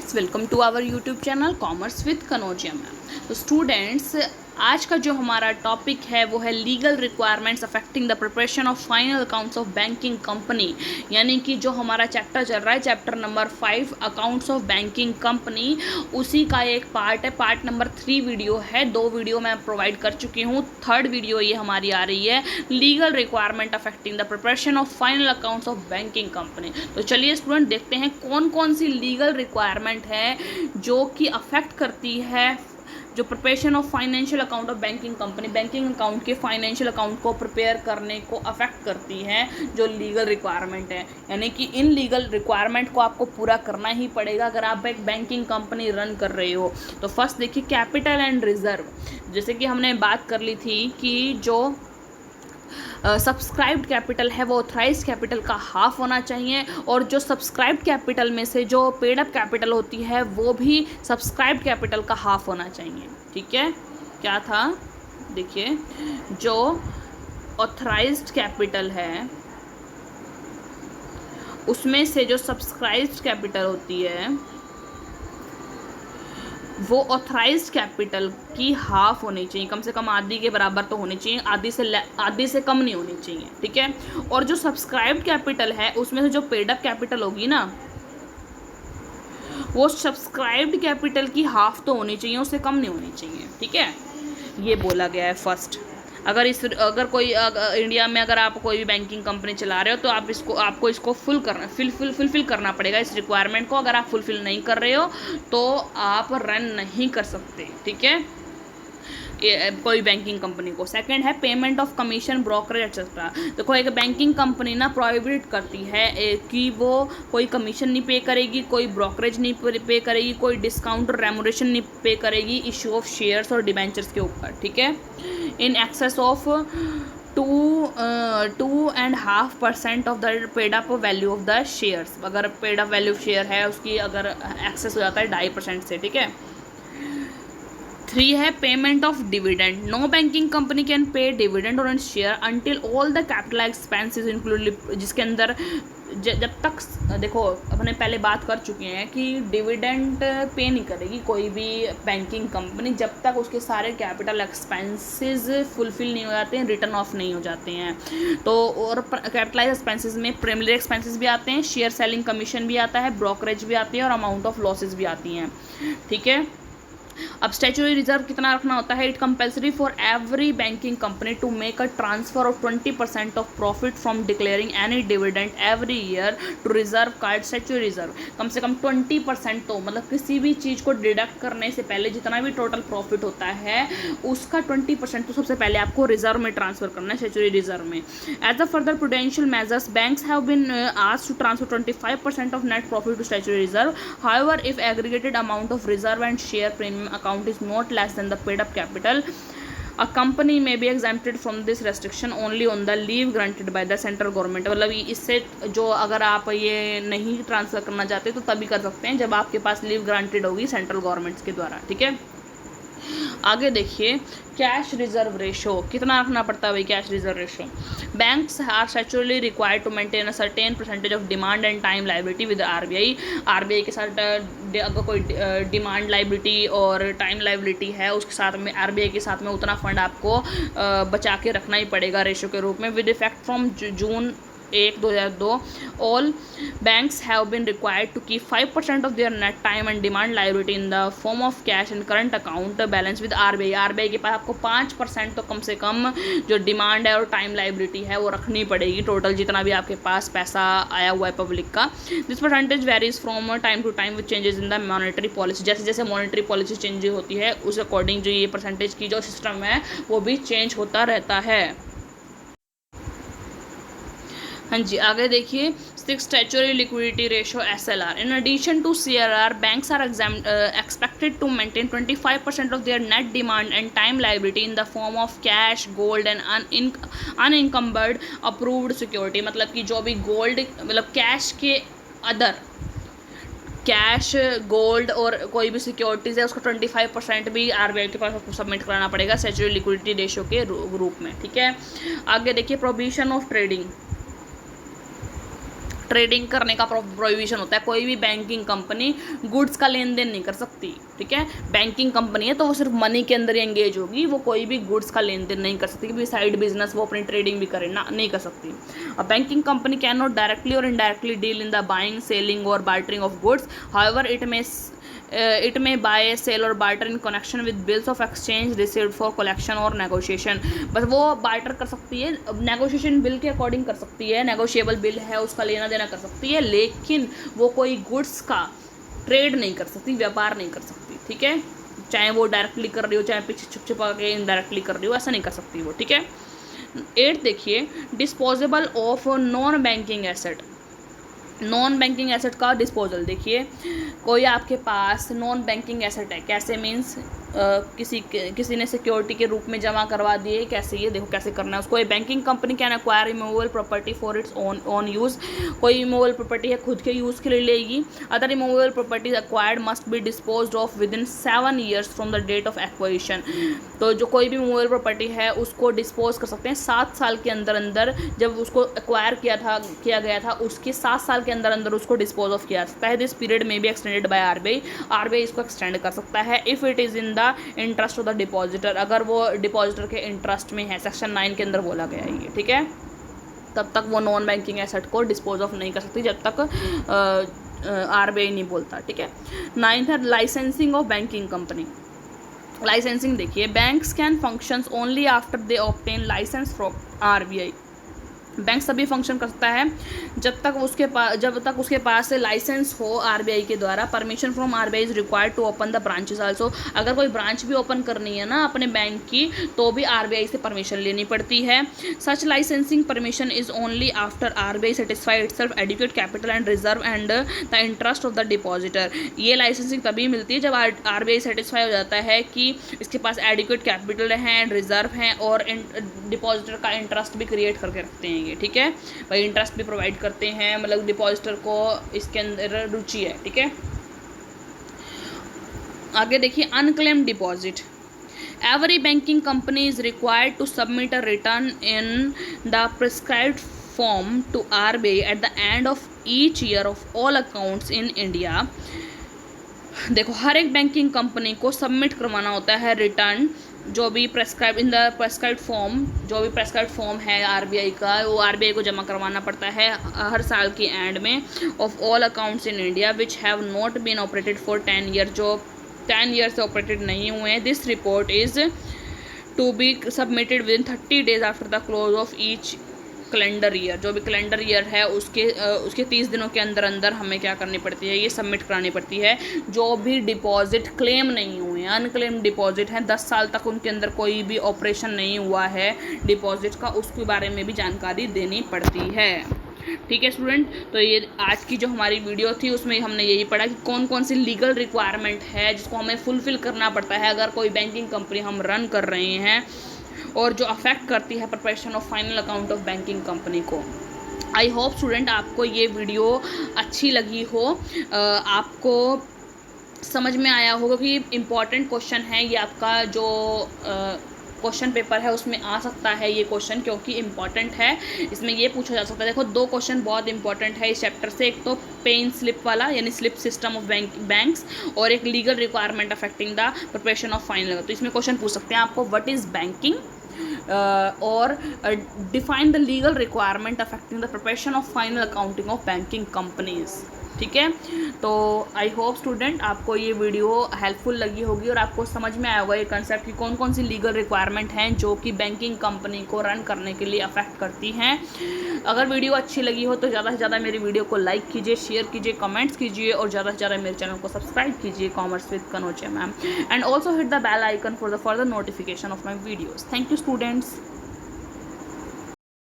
Students, welcome to our YouTube channel commerce with Kanaujia ma'am. तो students, आज का जो हमारा टॉपिक है वो है legal requirements affecting the preparation of final accounts of banking company. यानी कि जो हमारा चैप्टर चल रहा है, chapter number 5 accounts of banking company, उसी का एक पार्ट है। पार्ट नंबर 3 वीडियो है, 2 वीडियो मैं प्रोवाइड कर चुकी हूँ, थर्ड वीडियो ये हमारी आ रही है, legal requirement affecting the preparation of final accounts of banking company. तो चलिए स्टूडेंट, देखते हैं कौन कौन सी लीगल रिक्वायरमेंट है जो कि अफेक्ट करती है जो preparation of financial account of banking company, banking account के फाइनेंशियल अकाउंट को प्रिपेयर करने को अफेक्ट करती है जो लीगल रिक्वायरमेंट है। यानी कि इन लीगल रिक्वायरमेंट को आपको पूरा करना ही पड़ेगा अगर आप एक बैंकिंग कंपनी रन कर रहे हो। तो फर्स्ट देखिए, कैपिटल एंड रिजर्व। जैसे कि हमने बात कर ली थी कि जो सब्सक्राइब्ड कैपिटल है वो ऑथराइज्ड कैपिटल का हाफ होना चाहिए, और जो सब्सक्राइब्ड कैपिटल में से जो पेड अप कैपिटल होती है वो भी सब्सक्राइब्ड कैपिटल का हाफ होना चाहिए। ठीक है, क्या था, देखिए, जो ऑथराइज्ड कैपिटल है उसमें से जो सब्सक्राइब्ड कैपिटल होती है वो ऑथराइज्ड कैपिटल की हाफ होनी चाहिए, कम से कम आधी के बराबर तो होनी चाहिए, आधी से कम नहीं होनी चाहिए। ठीक है, और जो सब्सक्राइब्ड कैपिटल है उसमें से जो पेड अप कैपिटल होगी ना, वो सब्सक्राइब्ड कैपिटल की हाफ तो होनी चाहिए, उससे कम नहीं होनी चाहिए। ठीक है, ये बोला गया है फर्स्ट। अगर इंडिया में अगर आप कोई भी बैंकिंग कंपनी चला रहे हो तो आपको इसको फुलफिल करना पड़ेगा इस रिक्वायरमेंट को। अगर आप फुलफिल नहीं कर रहे हो तो आप रन नहीं कर सकते। ठीक है, कोई बैंकिंग कंपनी को। सेकंड है payment of commission, brokerage etcetera. देखो, एक बैंकिंग कंपनी ना प्रोहिबिट करती है कि वो कोई कमीशन नहीं पे करेगी, कोई ब्रोकरेज नहीं पे करेगी, कोई डिस्काउंट और रेमुनेशन नहीं पे करेगी इशू ऑफ शेयर्स और डिबेंचर्स के ऊपर। ठीक है, in excess of 2.5% of the paid up value of the shares. अगर पेड अप वैल्यू शेयर है उसकी अगर एक्सेस हो जाता है 2.5% से। ठीक है, 3 है payment of dividend. No banking company can pay dividend और share until all the capital expenses include, जिसके अंदर जब तक, देखो अपने पहले बात कर चुके हैं कि डिविडेंड पे नहीं करेगी कोई भी बैंकिंग कंपनी जब तक उसके सारे कैपिटल एक्सपेंसेस फुलफिल नहीं हो जाते हैं, रिटर्न ऑफ नहीं हो जाते हैं। तो और कैपिटलाइज एक्सपेंसेस में प्राइमरी एक्सपेंसेस भी आते हैं, शेयर सेलिंग कमीशन भी आता है, ब्रोकरेज भी आती है और अमाउंट ऑफ लॉसेज भी आती हैं। ठीक है, अब स्टैच्यूटरी रिजर्व कितना रखना होता है? It compulsory for every banking company to make a transfer of 20% of profit from declaring any dividend every year to reserve called statutory reserve. कम से कम 20% तो, मतलब किसी भी चीज़ को डिडक्ट करने से पहले जितना भी टोटल प्रॉफिट होता है उसका 20% तो सबसे पहले आपको रिजर्व में ट्रांसफर करना है, स्टैच्यूटरी रिजर्व में। As a further prudential measures banks have been asked to transfer 25% of net profit to statutory reserve. However, if aggregated amount of reserve and share premium account is not less than the paid up capital, a company may be exempted from this restriction only on the leave granted by the central government। मतलब इससे जो अगर आप ये नहीं transfer करना चाहते तो तभी कर सकते हैं जब आपके पास लीव ग्रांटेड होगी सेंट्रल गवर्नमेंट्स के द्वारा। ठीक है, आगे देखिए, कैश रिजर्व रेशो कितना रखना पड़ता है भाई? Cash reserve ratio, banks are statutorily required to maintain a certain percentage of demand and time liability with RBI के साथ अगर कोई डिमांड लायबिलिटी और टाइम लायबिलिटी है उसके साथ में आरबीआई के साथ में उतना फंड आपको बचा के रखना ही पड़ेगा रेशो के रूप में। With effect from June 1, 2002, all banks have been required to keep 5% of their net time and demand liability in the form of cash and current account balance with RBI। RBI के पास आपको 5% तो कम से कम जो demand है और time liability है वो रखनी पड़ेगी, टोटल जितना भी आपके पास पैसा आया हुआ है पब्लिक का। This percentage varies from time to time with changes in the monetary policy. जैसे जैसे मॉनेटरी पॉलिसी चेंज होती है उस अकॉर्डिंग जो ये परसेंटेज की जो सिस्टम है वो भी चेंज होता रहता है। हाँ जी, आगे देखिए, 6 statutory liquidity ratio SLR। In addition to CRR, banks are expected to maintain 25% of their net demand and time liability in the form of cash, gold and unencumbered approved security. मतलब कि जो भी गोल्ड, मतलब cash के other cash, gold और कोई भी securities है उसका 25% भी आरबीआई के पास आपको सबमिट कराना पड़ेगा स्टैच्यूटरी लिक्विडिटी रेशो के रूप में। ठीक है, आगे देखिए, प्रोहिबिशन ऑफ ट्रेडिंग। ट्रेडिंग करने का प्रोहिबिशन होता है। कोई भी बैंकिंग कंपनी गुड्स का लेन देन नहीं कर सकती, ठीक है। बैंकिंग कंपनी है तो वो सिर्फ मनी के अंदर ही एंगेज होगी, वो कोई भी गुड्स का लेन देन नहीं कर सकती, क्योंकि साइड बिजनेस वो अपनी ट्रेडिंग भी करे ना, नहीं कर सकती। A banking company can not directly और indirectly deal in the buying, selling और bartering of goods, however it may buy, sell or barter in connection with bills of exchange received for collection or negotiation। बस वो barter कर सकती है, negotiation bill के according कर सकती है, नेगोशिएबल बिल है उसका लेना देना कर सकती है, लेकिन वो कोई गुड्स का ट्रेड नहीं कर सकती, व्यापार नहीं कर सकती, ठीक है। चाहे वो डायरेक्टली कर रही हो, चाहे पीछे छुप छुपा के इनडायरेक्टली कर रही हो, ऐसा नहीं कर सकती वो, ठीक है। 8 देखिए, disposable of non banking asset. Non banking asset का डिस्पोजल देखिए, कोई आपके पास नॉन बैंकिंग एसेट है, कैसे मीन्स किसी ने सिक्योरिटी के रूप में जमा करवा दिए, कैसे, ये देखो कैसे करना है उसको। ये banking company can acquire immovable property for its own use, कोई इमूवेबल प्रॉपर्टी है खुद के यूज़ के लिए लेगी। Other immovable properties acquired must be disposed of within 7 years from the date of acquisition. तो जो कोई भी इमूवेबल प्रॉपर्टी है उसको डिस्पोज कर सकते हैं 7 साल के अंदर अंदर, जब उसको एक्वायर किया गया था उसके 7 साल के अंदर अंदर उसको डिस्पोज ऑफ किया सकता है। दिस पीरियड में बी एक्सटेंडेड बाय आरबीआई इसको एक्सटेंड कर सकता है if it is in the interest of the depositor, अगर वो डिपॉजिटर के इंटरेस्ट में है, सेक्शन 9 के अंदर बोला गया है ये, ठीक है। तब तक वो नॉन बैंकिंग एसेट को डिस्पोज ऑफ नहीं कर सकती जब तक आरबीआई नहीं बोलता, ठीक है। 9 है licensing of banking company. Licensing देखिए, banks can functions only after they obtain license from RBI. Bank तभी फंक्शन करता है जब तक उसके पास लाइसेंस हो आरबीआई के द्वारा। Permission from RBI is required to open the branches also. अगर कोई ब्रांच भी ओपन करनी है ना अपने बैंक की, तो भी आरबीआई से परमिशन लेनी पड़ती है। Such licensing permission is only after RBI satisfy itself adequate capital and reserve and the interest of the depositor. ये लाइसेंसिंग तभी मिलती है जब आरबीआई सेटिस्फाई हो जाता है कि इसके पास एडिक्वेट कैपिटल हैं, रिजर्व हैं और डिपॉजिटर का इंटरेस्ट भी क्रिएट करके रखते हैं ये, ठीक है भाई। इंटरेस्ट भी प्रोवाइड करते हैं, मतलब डिपॉजिटर को इसके अंदर रुचि है, ठीक है। आगे देखिए, unclaimed deposit. Every banking company is required to submit a return in the prescribed form to RBI at the end of each year of all accounts in India. देखो, हर एक बैंकिंग कंपनी को सबमिट करवाना होता है return, जो भी prescribe in the prescribed form, जो भी प्रेस्क्राइब्ड फॉर्म है आरबीआई का, वो आरबीआई को जमा करवाना पड़ता है हर साल की एंड में, of all accounts in India which have not been operated for 10 year, जो 10 ईयर से ऑपरेटेड नहीं हुए हैं। This report is to be submitted within 30 days after the close of each calendar year. जो भी calendar year है उसके 30 दिनों के अंदर अंदर हमें क्या करनी पड़ती है, ये सबमिट करानी पड़ती है। जो भी डिपॉजिट क्लेम नहीं हुए हैं, अनक्लेम डिपॉजिट हैं, 10 साल तक उनके अंदर कोई भी ऑपरेशन नहीं हुआ है डिपॉजिट का, उसके बारे में भी जानकारी देनी पड़ती है, ठीक है स्टूडेंट। तो ये आज की जो हमारी वीडियो थी उसमें हमने यही पढ़ा कि कौन कौन सी लीगल रिक्वायरमेंट है जिसको हमें फुलफ़िल करना पड़ता है अगर कोई बैंकिंग कंपनी हम रन कर रहे हैं, और जो अफेक्ट करती है preparation of final account of banking company को। आई होप स्टूडेंट आपको ये वीडियो अच्छी लगी हो, आपको समझ में आया होगा कि इम्पॉर्टेंट क्वेश्चन है ये। आपका जो क्वेश्चन पेपर है उसमें आ सकता है ये क्वेश्चन, क्योंकि इम्पॉर्टेंट है, इसमें ये पूछा जा सकता है। देखो, 2 क्वेश्चन बहुत इंपॉर्टेंट है इस चैप्टर से, एक तो पेन स्लिप वाला यानी स्लिप सिस्टम ऑफ बैंक्स, और एक legal requirement affecting the preparation of final. तो इसमें क्वेश्चन पूछ सकते हैं आपको, व्हाट इज़ बैंकिंग और define the legal requirement affecting the preparation of final accounting of banking companies, ठीक है। तो आई होप स्टूडेंट आपको ये वीडियो हेल्पफुल लगी होगी और आपको समझ में आया होगा ये कंसेप्ट कि कौन कौन सी लीगल रिक्वायरमेंट हैं जो कि बैंकिंग कंपनी को रन करने के लिए अफेक्ट करती हैं। अगर वीडियो अच्छी लगी हो तो ज़्यादा से ज़्यादा मेरी वीडियो को लाइक कीजिए, शेयर कीजिए, कमेंट्स कीजिए और ज़्यादा से ज़्यादा मेरे चैनल को सब्सक्राइब कीजिए, कॉमर्स विद कनोचे ma'am, and also hit the bell icon for the further notification of my videos. Thank you students.